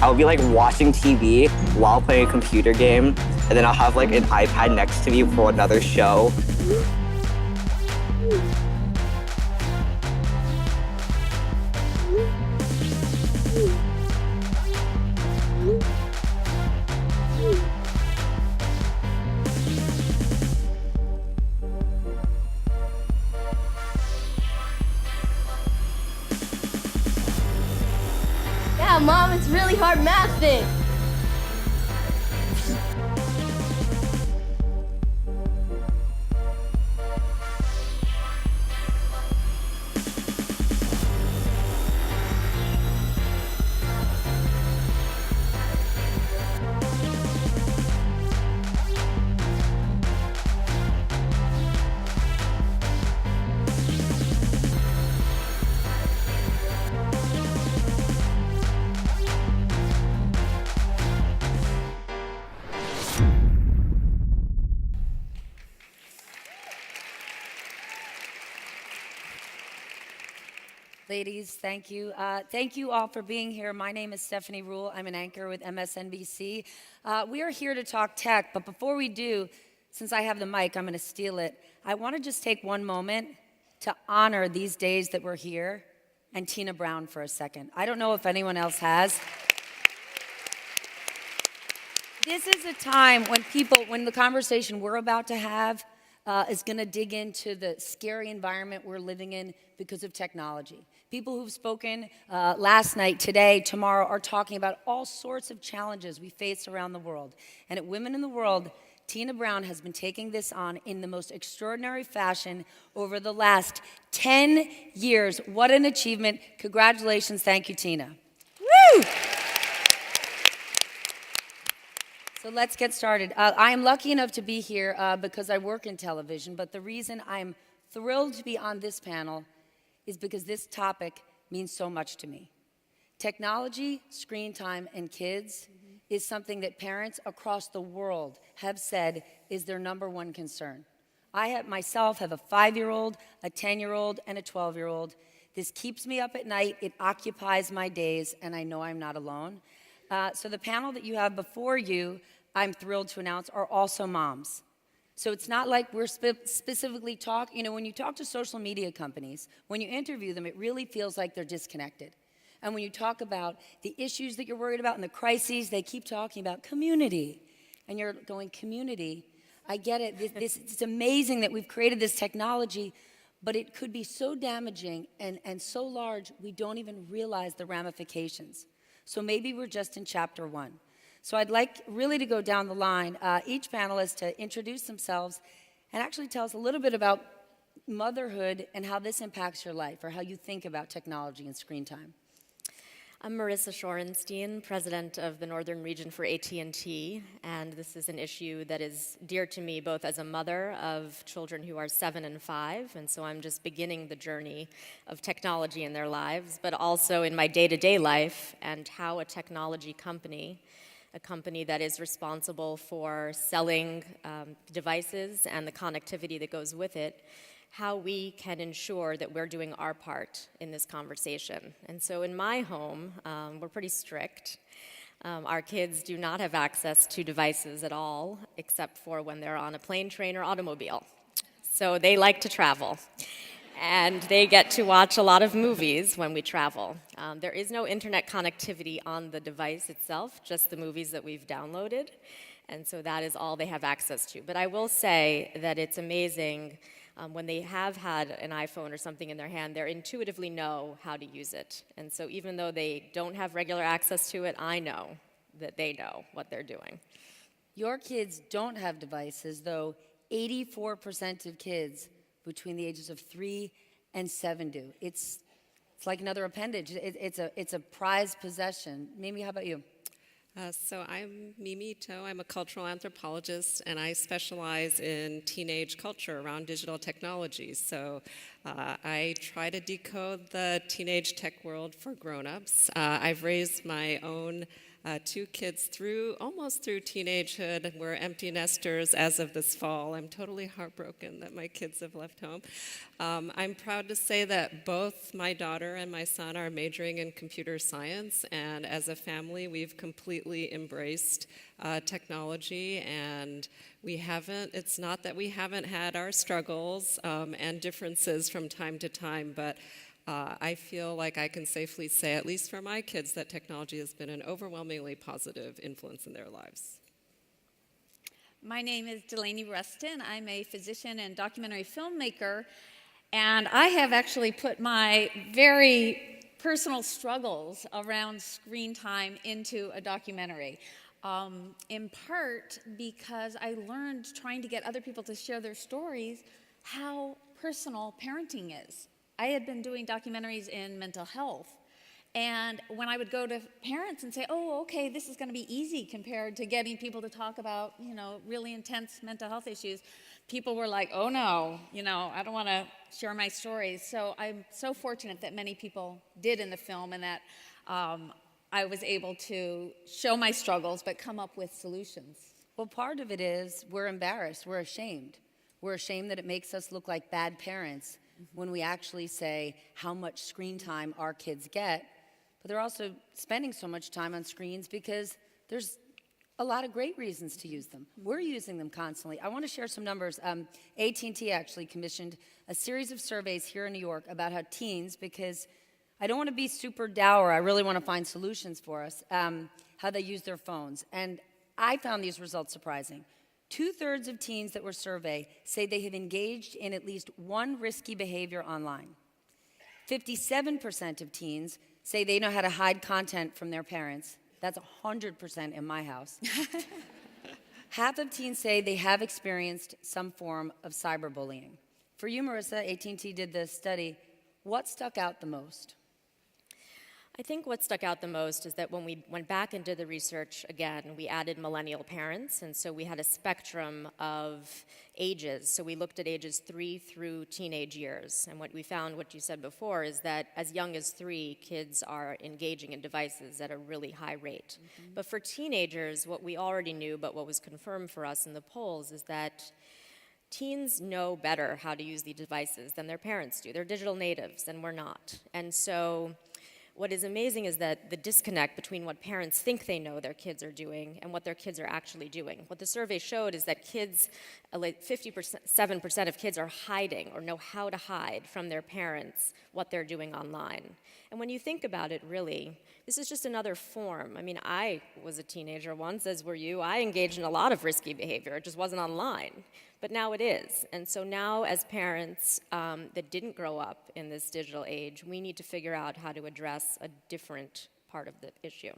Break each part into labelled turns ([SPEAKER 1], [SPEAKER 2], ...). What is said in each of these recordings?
[SPEAKER 1] I'll be like watching TV while playing a computer game, and then I'll have like an iPad next to me for another show.
[SPEAKER 2] Yeah, Mom, it's really hard math thing.
[SPEAKER 3] Ladies, thank you. Thank you all for being here. My name is Stephanie Ruhle. I'm an anchor with MSNBC. We are here to talk tech, but before we do, since I have the mic, I'm going to steal it. I want to just take one moment to honor these days that we're here and Tina Brown for a second. I don't know if anyone else has. This is a time when the conversation we're about to have is going to dig into the scary environment we're living in because of technology. People who've spoken last night, today, tomorrow, are talking about all sorts of challenges we face around the world. And at Women in the World, Tina Brown has been taking this on in the most extraordinary fashion over the last 10 years. What an achievement. Congratulations. Thank you, Tina. Woo! So let's get started. I am lucky enough to be here because I work in television, but the reason I'm thrilled to be on this panel is because this topic means so much to me. Technology, screen time, and kids is something that parents across the world have said is their number one concern. I myself have a 5-year-old, a 10-year-old, and a 12-year-old. This keeps me up at night, it occupies my days, and I know I'm not alone. So the panel that you have before you, I'm thrilled to announce, are also moms. So it's not like we're specifically talking, when you talk to social media companies, when you interview them, it really feels like they're disconnected. And when you talk about the issues that you're worried about and the crises, they keep talking about community. And you're going, community? I get it. It's amazing that we've created this technology, but it could be so damaging and so large, we don't even realize the ramifications. So maybe we're just in chapter 1. So I'd like really to go down the line, each panelist to introduce themselves and actually tell us a little bit about motherhood and how this impacts your life or how you think about technology and screen time.
[SPEAKER 4] I'm Marissa Shorenstein, president of the Northern Region for AT&T, and this is an issue that is dear to me both as a mother of children who are 7 and 5, and so I'm just beginning the journey of technology in their lives, but also in my day-to-day life and how a technology company, a company that is responsible for selling devices and the connectivity that goes with it, how we can ensure that we're doing our part in this conversation. And so in my home, we're pretty strict. Our kids do not have access to devices at all, except for when they're on a plane, train, or automobile. So they like to travel. And they get to watch a lot of movies when we travel. There is no internet connectivity on the device itself, just the movies that we've downloaded. And so that is all they have access to. But I will say that it's amazing when they have had an iPhone or something in their hand, they intuitively know how to use it. And so even though they don't have regular access to it, I know that they know what they're doing.
[SPEAKER 3] Your kids don't have devices, though 84% of kids between the ages of 3 and 7 do. It's like another appendage. It's a prized possession. Mimi, how about you?
[SPEAKER 5] So I'm Mimi To. I'm a cultural anthropologist, and I specialize in teenage culture around digital technologies. So I try to decode the teenage tech world for grown-ups. I've raised my own 2 kids almost through teenagehood. We're empty nesters as of this fall. I'm totally heartbroken that my kids have left home. I'm proud to say that both my daughter and my son are majoring in computer science, and as a family, we've completely embraced technology, and it's not that we haven't had our struggles and differences from time to time, but I feel like I can safely say, at least for my kids, that technology has been an overwhelmingly positive influence in their lives.
[SPEAKER 6] My name is Delaney Ruston. I'm a physician and documentary filmmaker, and I have actually put my very personal struggles around screen time into a documentary. In part because I learned, trying to get other people to share their stories, how personal parenting is. I had been doing documentaries in mental health, and when I would go to parents and say, oh, okay, this is going to be easy compared to getting people to talk about, really intense mental health issues, people were like, oh no, I don't want to share my stories. So I'm so fortunate that many people did in the film, and that I was able to show my struggles but come up with solutions.
[SPEAKER 3] Well, part of it is we're embarrassed, we're ashamed. We're ashamed that it makes us look like bad parents when we actually say how much screen time our kids get. But they're also spending so much time on screens because there's a lot of great reasons to use them. We're using them constantly. I want to share some numbers. AT&T actually commissioned a series of surveys here in New York about how teens, because I don't want to be super dour, I really want to find solutions for us, how they use their phones. And I found these results surprising. 2/3 of teens that were surveyed say they have engaged in at least one risky behavior online. 57% of teens say they know how to hide content from their parents. That's 100% in my house. Half of teens say they have experienced some form of cyberbullying. For you, Marissa, AT&T did this study. What stuck out the most?
[SPEAKER 4] I think what stuck out the most is that when we went back and did the research again, we added millennial parents, and so we had a spectrum of ages. So we looked at ages 3 through teenage years, and what we found, what you said before, is that as young as 3, kids are engaging in devices at a really high rate. But for teenagers, what we already knew, but what was confirmed for us in the polls, is that teens know better how to use the devices than their parents do. They're digital natives, and we're not. And so what is amazing is that the disconnect between what parents think they know their kids are doing and what their kids are actually doing. What the survey showed is that kids, like 57% of kids are hiding or know how to hide from their parents what they're doing online. And when you think about it, really, this is just another form. I mean, I was a teenager once, as were you. I engaged in a lot of risky behavior. It just wasn't online. But now it is. And so now, as parents that didn't grow up in this digital age, we need to figure out how to address a different part of the issue.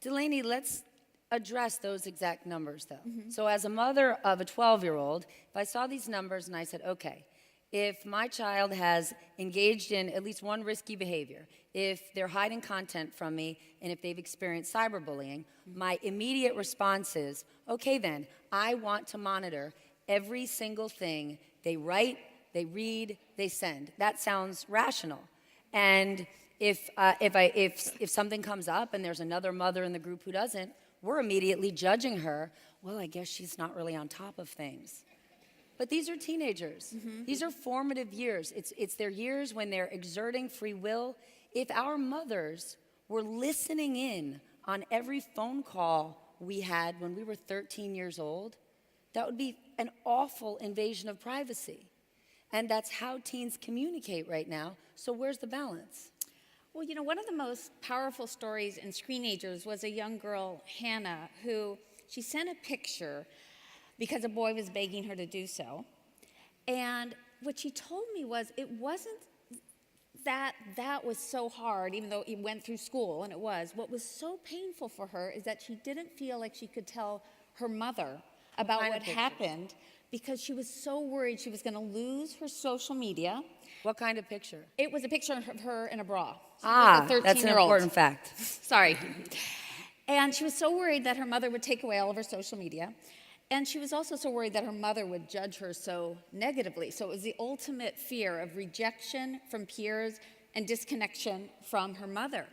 [SPEAKER 3] Delaney, let's address those exact numbers, though. So as a mother of a 12-year-old, if I saw these numbers and I said, okay, if my child has engaged in at least one risky behavior, if they're hiding content from me, and if they've experienced cyberbullying, my immediate response is, okay then, I want to monitor every single thing they write, they read, they send. That sounds rational. And if something comes up and there's another mother in the group who doesn't, we're immediately judging her. Well, I guess she's not really on top of things. But these are teenagers. These are formative years. It's their years when they're exerting free will. If our mothers were listening in on every phone call we had when we were 13 years old, that would be an awful invasion of privacy. And that's how teens communicate right now. So where's the balance?
[SPEAKER 6] Well, one of the most powerful stories in Screenagers was a young girl, Hannah, who she sent a picture because a boy was begging her to do so. And what she told me was it wasn't that was so hard, even though it went through school, and it was. What was so painful for her is that she didn't feel like she could tell her mother about what happened because she was so worried she was going to lose her social media.
[SPEAKER 3] What kind of picture?
[SPEAKER 6] It was a picture of her in a bra.
[SPEAKER 3] That's an important fact.
[SPEAKER 6] Sorry. And she was so worried that her mother would take away all of her social media. And she was also so worried that her mother would judge her so negatively. So it was the ultimate fear of rejection from peers and disconnection from her mother.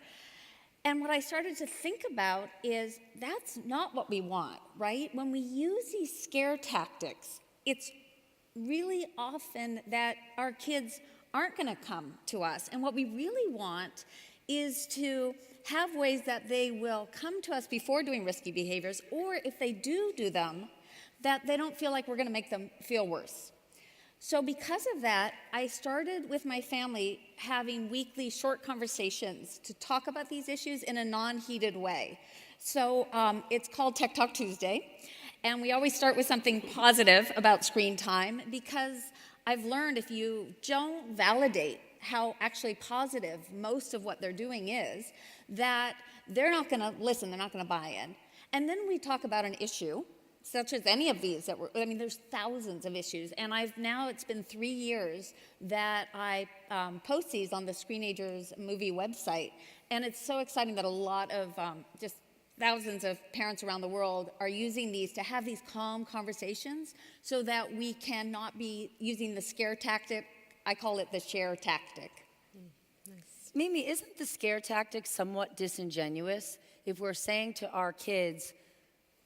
[SPEAKER 6] And what I started to think about is that's not what we want, right? When we use these scare tactics, it's really often that our kids aren't going to come to us. And what we really want is to have ways that they will come to us before doing risky behaviors, or if they do them, that they don't feel like we're going to make them feel worse. So because of that, I started with my family having weekly short conversations to talk about these issues in a non-heated way. So it's called Tech Talk Tuesday, and we always start with something positive about screen time, because I've learned if you don't validate how actually positive most of what they're doing is, that they're not going to listen, they're not going to buy in. And then we talk about an issue, such as any of these there's thousands of issues, and it's been 3 years that I post these on the Screenagers movie website, and it's so exciting that a lot of just thousands of parents around the world are using these to have these calm conversations so that we cannot be using the scare tactic. I call it the share tactic.
[SPEAKER 3] Nice. Mimi, isn't the scare tactic somewhat disingenuous if we're saying to our kids,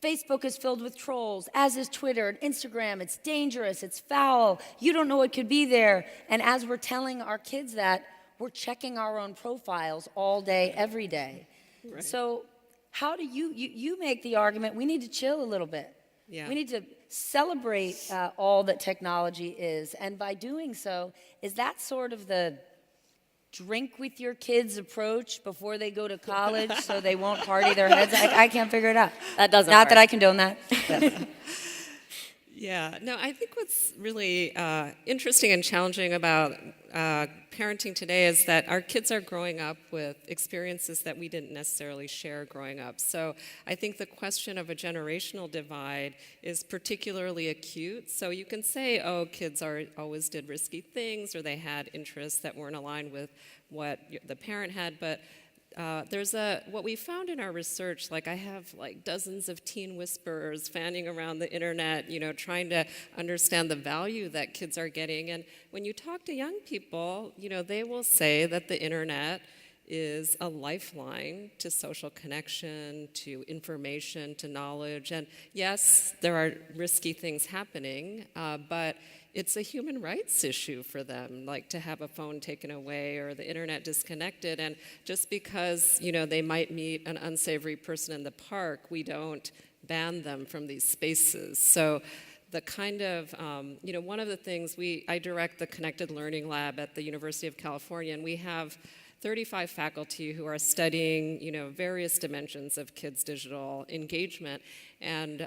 [SPEAKER 3] Facebook is filled with trolls, as is Twitter and Instagram. It's dangerous, it's foul, you don't know what could be there. And as we're telling our kids that, we're checking our own profiles all day, every day. Right. So how do you make the argument, we need to chill a little bit. Yeah. We need to celebrate all that technology is. And by doing so, is that sort of the drink with your kids approach before they go to college so they won't party their heads? I can't figure it out.
[SPEAKER 4] That doesn't
[SPEAKER 3] Not
[SPEAKER 4] work.
[SPEAKER 3] that I condone that.
[SPEAKER 5] Yeah, no, I think what's really interesting and challenging about parenting today is that our kids are growing up with experiences that we didn't necessarily share growing up. So I think the question of a generational divide is particularly acute. So you can say, oh, kids always did risky things, or they had interests that weren't aligned with what the parent had, but there's what we found in our research, I have dozens of teen whisperers fanning around the internet, trying to understand the value that kids are getting. And when you talk to young people, they will say that the internet is a lifeline to social connection, to information, to knowledge. And yes, there are risky things happening, but it's a human rights issue for them, to have a phone taken away or the internet disconnected. And just because, they might meet an unsavory person in the park, we don't ban them from these spaces. So the kind of, one of the things I direct the Connected Learning Lab at the University of California, and we have 35 faculty who are studying, various dimensions of kids' digital engagement. And,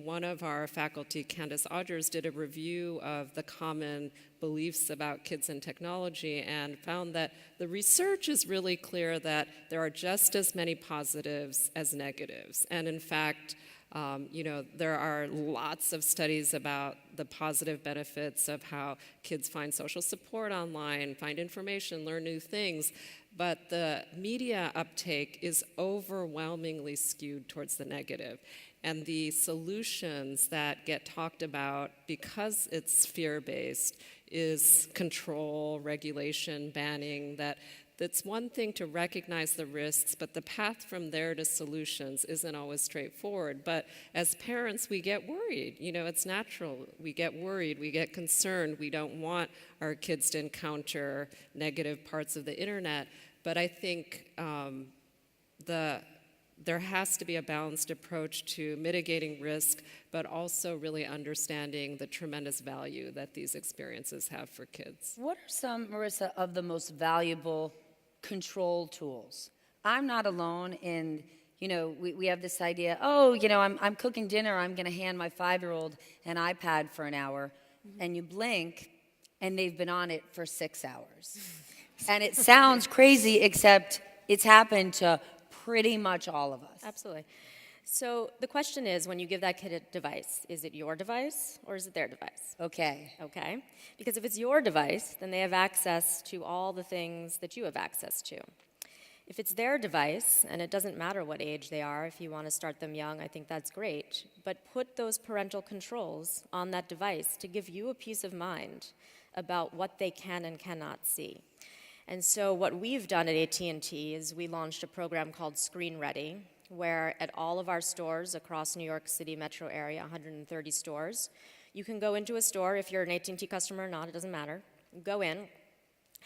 [SPEAKER 5] one of our faculty, Candace Odgers, did a review of the common beliefs about kids and technology and found that the research is really clear that there are just as many positives as negatives. And in fact, there are lots of studies about the positive benefits of how kids find social support online, find information, learn new things. But the media uptake is overwhelmingly skewed towards the negative. And the solutions that get talked about, because it's fear-based, is control, regulation, banning. That's one thing to recognize the risks, but the path from there to solutions isn't always straightforward. But as parents, we get worried. It's natural. We get worried. We get concerned. We don't want our kids to encounter negative parts of the internet. But I think there has to be a balanced approach to mitigating risk, but also really understanding the tremendous value that these experiences have for kids.
[SPEAKER 3] What are some, Marissa, of the most valuable control tools? I'm not alone in, we have this idea, I'm cooking dinner, I'm going to hand my 5-year-old an iPad for an hour, and you blink, and they've been on it for 6 hours. And it sounds crazy, except it's happened to pretty much all of us.
[SPEAKER 4] Absolutely. So the question is, when you give that kid a device, is it your device or is it their device?
[SPEAKER 3] Okay.
[SPEAKER 4] Okay. Because if it's your device, then they have access to all the things that you have access to. If it's their device, and it doesn't matter what age they are, if you want to start them young, I think that's great. But put those parental controls on that device to give you a peace of mind about what they can and cannot see. And so what we've done at AT&T is we launched a program called Screen Ready, where at all of our stores across New York City metro area, 130 stores, you can go into a store, if you're an AT&T customer or not, it doesn't matter. You go in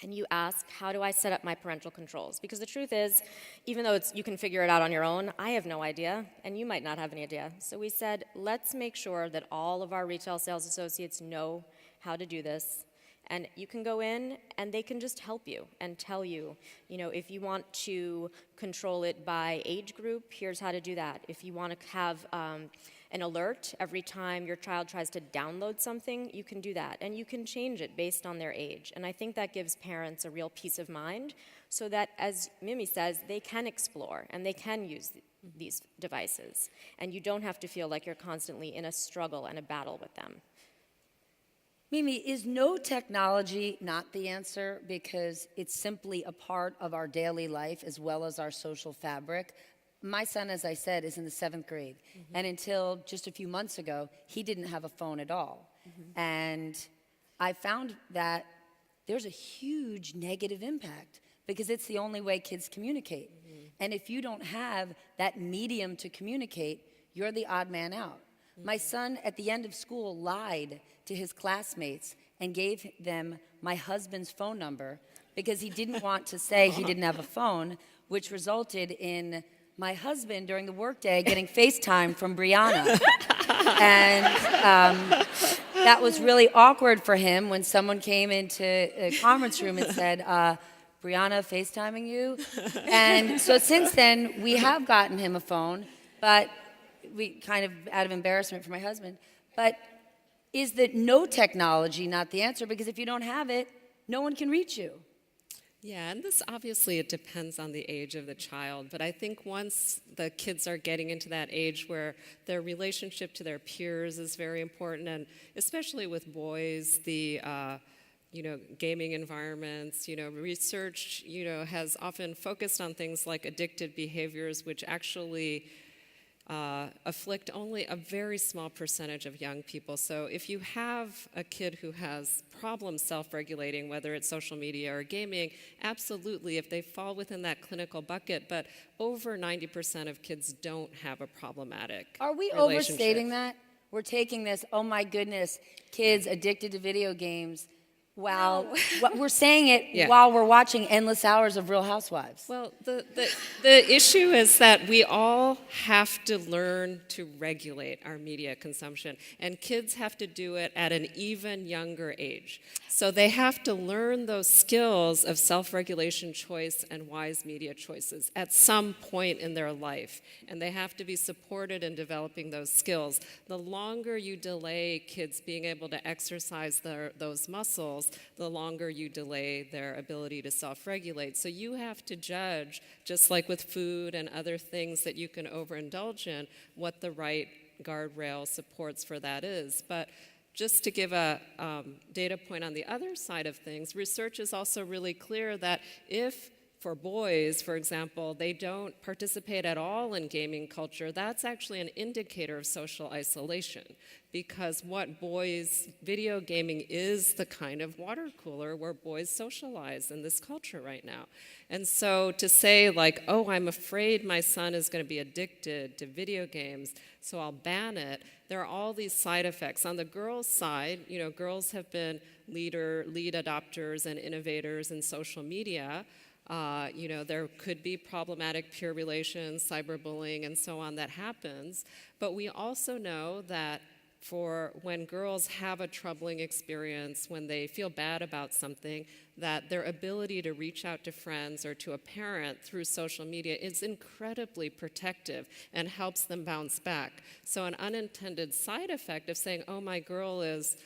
[SPEAKER 4] and you ask, how do I set up my parental controls? Because the truth is, even though you can figure it out on your own, I have no idea, and you might not have any idea. So we said, let's make sure that all of our retail sales associates know how to do this. And you can go in and they can just help you and tell you, if you want to control it by age group, here's how to do that. If you want to have an alert every time your child tries to download something, you can do that. And you can change it based on their age. And I think that gives parents a real peace of mind so that, as Mimi says, they can explore and they can use these devices. And you don't have to feel like you're constantly in a struggle and a battle with them.
[SPEAKER 3] Mimi, is no technology not the answer because it's simply a part of our daily life as well as our social fabric? My son, as I said, is in the 7th grade. Mm-hmm. And until just a few months ago, he didn't have a phone at all. Mm-hmm. And I found that there's a huge negative impact because it's the only way kids communicate. Mm-hmm. And if you don't have that medium to communicate, you're the odd man out. Mm-hmm. My son, at the end of school, lied to his classmates and gave them my husband's phone number because he didn't want to say he didn't have a phone, which resulted in my husband during the workday getting FaceTime from Brianna. And that was really awkward for him when someone came into a conference room and said, Brianna FaceTiming you? And so since then, we have gotten him a phone, but we kind of out of embarrassment for my husband. But is that no technology not the answer? Because if you don't have it, no one can reach you.
[SPEAKER 5] Yeah, and this obviously it depends on the age of the child, but I think once the kids are getting into that age where their relationship to their peers is very important, and especially with boys, the gaming environments, research, has often focused on things like addictive behaviors, which actually afflict only a very small percentage of young people. So if you have a kid who has problems self-regulating, whether it's social media or gaming, absolutely, if they fall within that clinical bucket, but over 90% of kids don't have a problematic
[SPEAKER 3] Are we
[SPEAKER 5] relationship.
[SPEAKER 3] overstating that? We're taking this, oh my goodness, kids addicted to video games, while we're saying it while we're watching endless hours of Real Housewives.
[SPEAKER 5] Well, the issue is that we all have to learn to regulate our media consumption, and kids have to do it at an even younger age. So they have to learn those skills of self-regulation, choice, and wise media choices at some point in their life, and they have to be supported in developing those skills. The longer you delay kids being able to exercise those muscles, the longer you delay their ability to self-regulate. So you have to judge, just like with food and other things that you can overindulge in, what the right guardrail supports for that is. But just to give a data point on the other side of things, research is also really clear that if for boys, for example, they don't participate at all in gaming culture, that's actually an indicator of social isolation, because what boys, video gaming is the kind of water cooler where boys socialize in this culture right now. And so to say like, oh, I'm afraid my son is going to be addicted to video games, so I'll ban it, there are all these side effects. On the girls' side, girls have been lead adopters and innovators in social media. There could be problematic peer relations, cyberbullying, and so on that happens. But we also know that for when girls have a troubling experience, when they feel bad about something, that their ability to reach out to friends or to a parent through social media is incredibly protective and helps them bounce back. So an unintended side effect of saying, oh, my girl is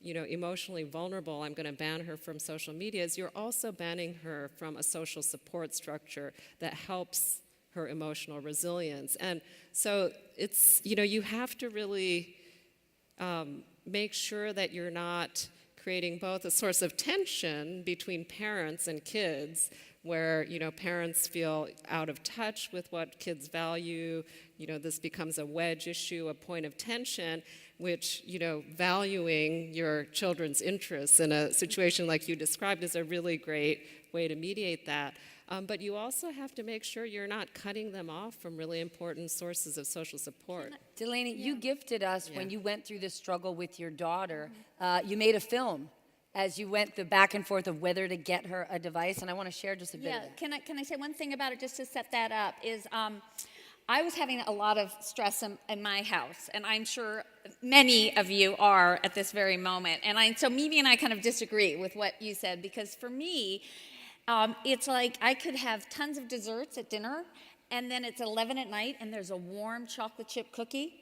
[SPEAKER 5] emotionally vulnerable, I'm going to ban her from social media, is you're also banning her from a social support structure that helps her emotional resilience. And so it's, you have to really make sure that you're not creating both a source of tension between parents and kids, where parents feel out of touch with what kids value, this becomes a wedge issue, a point of tension, which, valuing your children's interests in a situation like you described is a really great way to mediate that. But you also have to make sure you're not cutting them off from really important sources of social support.
[SPEAKER 3] Delaney, you gifted us when you went through this struggle with your daughter. You made a film as you went the back and forth of whether to get her a device, and I want to share just a bit of that.
[SPEAKER 6] Can I say one thing about it just to set that up is I was having a lot of stress in my house, and I'm sure many of you are at this very moment. And so Mimi and I kind of disagree with what you said, because for me, it's like I could have tons of desserts at dinner, and then it's 11 at night, and there's a warm chocolate chip cookie.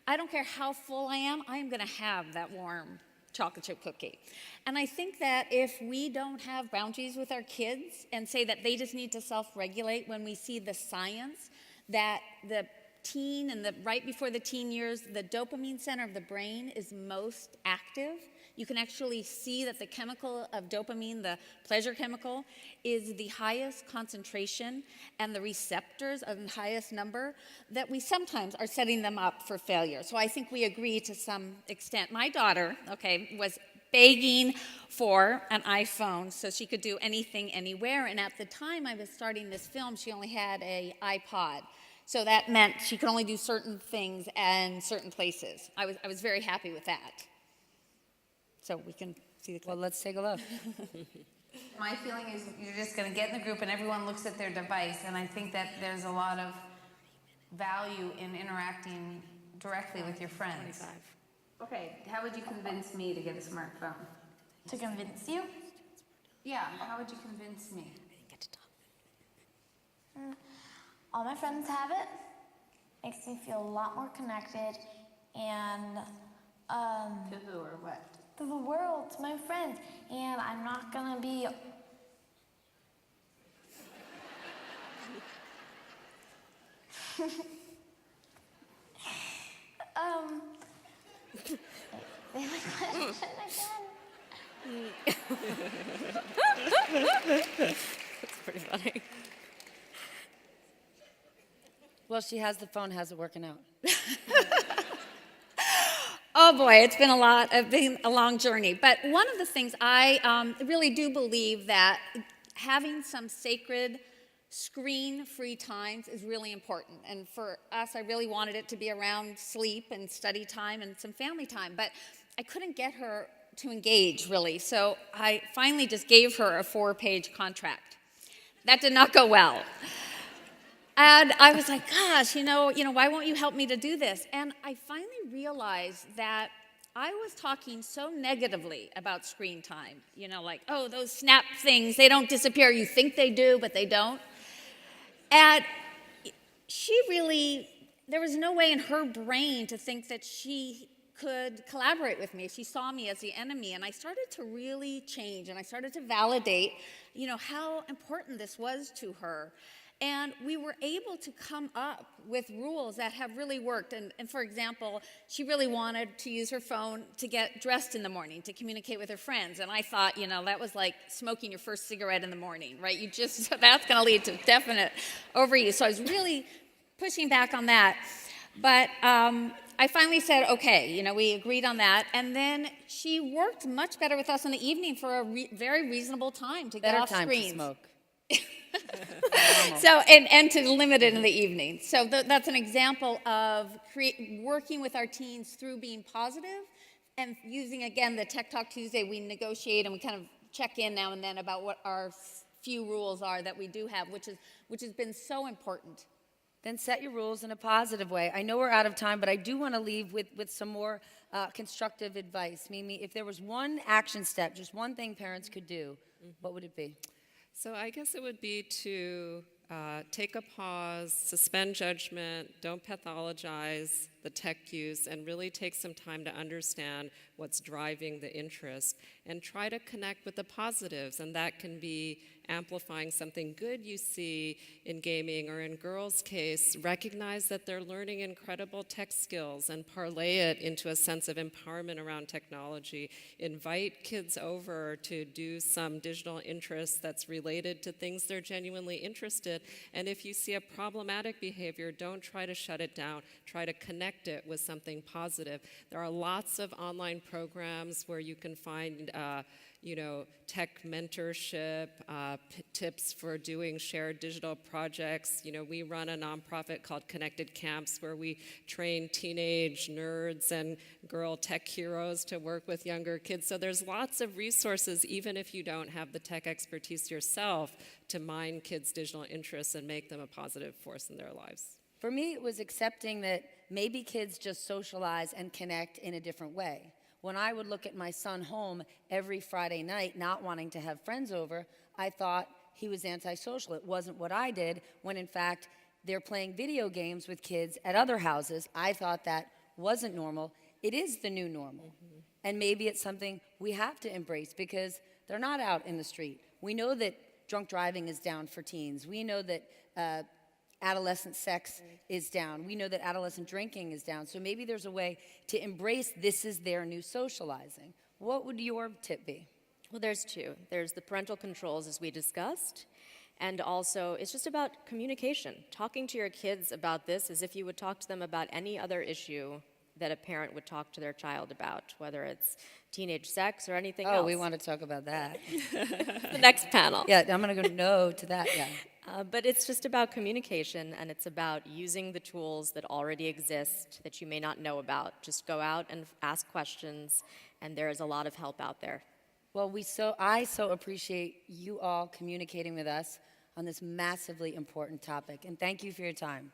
[SPEAKER 6] I don't care how full I am going to have that warm chocolate chip cookie. And I think that if we don't have boundaries with our kids and say that they just need to self-regulate when we see the science that the teen and right before the teen years, the dopamine center of the brain is most active. You can actually see that the chemical of dopamine, the pleasure chemical, is the highest concentration, and the receptors are the highest number, that we sometimes are setting them up for failure. So I think we agree to some extent. My daughter, was begging for an iPhone so she could do anything, anywhere. And at the time I was starting this film, she only had an iPod. So that meant she could only do certain things and certain places. I was very happy with that. So we can see the clip.
[SPEAKER 3] Well, let's take a look.
[SPEAKER 7] My feeling is you're just going to get in the group and everyone looks at their device, and I think that there's a lot of value in interacting directly with your friends.
[SPEAKER 6] 25.
[SPEAKER 7] Okay, how would you convince me to get a smartphone?
[SPEAKER 2] To convince you?
[SPEAKER 7] Yeah, how would you convince me?
[SPEAKER 2] All my friends have it. Makes me feel a lot more connected, and
[SPEAKER 7] To who or what?
[SPEAKER 2] to the world, to my friends, and I'm not gonna be say my question again.
[SPEAKER 4] That's pretty funny.
[SPEAKER 3] Well, she has the phone. How's it working out?
[SPEAKER 6] Oh boy, it's been a long journey. But one of the things I really do believe that having some sacred screen-free times is really important. And for us, I really wanted it to be around sleep and study time and some family time. But I couldn't get her to engage, really. So I finally just gave her a 4-page contract. That did not go well. And I was like, gosh, why won't you help me to do this? And I finally realized that I was talking so negatively about screen time. Like, oh, those snap things, they don't disappear. You think they do, but they don't. And there was no way in her brain to think that she could collaborate with me. She saw me as the enemy, and I started to really change, and I started to validate, how important this was to her. And we were able to come up with rules that have really worked. And for example, she really wanted to use her phone to get dressed in the morning, to communicate with her friends. And I thought, that was like smoking your first cigarette in the morning, right? That's going to lead to definite overuse. So I was really pushing back on that. But I finally said, okay, we agreed on that. And then she worked much better with us in the evening for a very reasonable time to get off
[SPEAKER 3] Better time
[SPEAKER 6] screens.
[SPEAKER 3] to smoke.
[SPEAKER 6] So, and to limit it in the evening. So that's an example of working with our teens through being positive and using, again, the Tech Talk Tuesday. We negotiate and we kind of check in now and then about what our few rules are that we do have, which has been so important.
[SPEAKER 3] Then set your rules in a positive way. I know we're out of time, but I do want to leave with some more constructive advice. Mimi, if there was one action step, just one thing parents could do, what would it be?
[SPEAKER 5] So I guess it would be to take a pause, suspend judgment, don't pathologize the tech use, and really take some time to understand what's driving the interest, and try to connect with the positives. And that can be amplifying something good you see in gaming, or in girls' case, recognize that they're learning incredible tech skills and parlay it into a sense of empowerment around technology. Invite kids over to do some digital interest that's related to things they're genuinely interested. And if you see a problematic behavior, don't try to shut it down. Try to connect it with something positive. There are lots of online programs where you can find tech mentorship, tips for doing shared digital projects. We run a nonprofit called Connected Camps, where we train teenage nerds and girl tech heroes to work with younger kids. So there's lots of resources, even if you don't have the tech expertise yourself, to mine kids' digital interests and make them a positive force in their lives.
[SPEAKER 3] For me, it was accepting that maybe kids just socialize and connect in a different way. When I would look at my son home every Friday night not wanting to have friends over, I thought he was antisocial. It wasn't what I did, when in fact they're playing video games with kids at other houses. I thought that wasn't normal. It is the new normal. Mm-hmm. And maybe it's something we have to embrace, because they're not out in the street. We know that drunk driving is down for teens. We know that adolescent sex is down. We know that adolescent drinking is down. So maybe there's a way to embrace this is their new socializing. What would your tip be?
[SPEAKER 4] Well, there's two. There's the parental controls, as we discussed, and also it's just about communication. Talking to your kids about this as if you would talk to them about any other issue that a parent would talk to their child about, whether it's teenage sex or anything else.
[SPEAKER 3] Oh, we want to talk about that.
[SPEAKER 4] The next panel.
[SPEAKER 3] Yeah, I'm going to go no to that, yeah.
[SPEAKER 4] But it's just about communication, and it's about using the tools that already exist that you may not know about. Just go out and ask questions, and there is a lot of help out there.
[SPEAKER 3] Well, I so appreciate you all communicating with us on this massively important topic, and thank you for your time.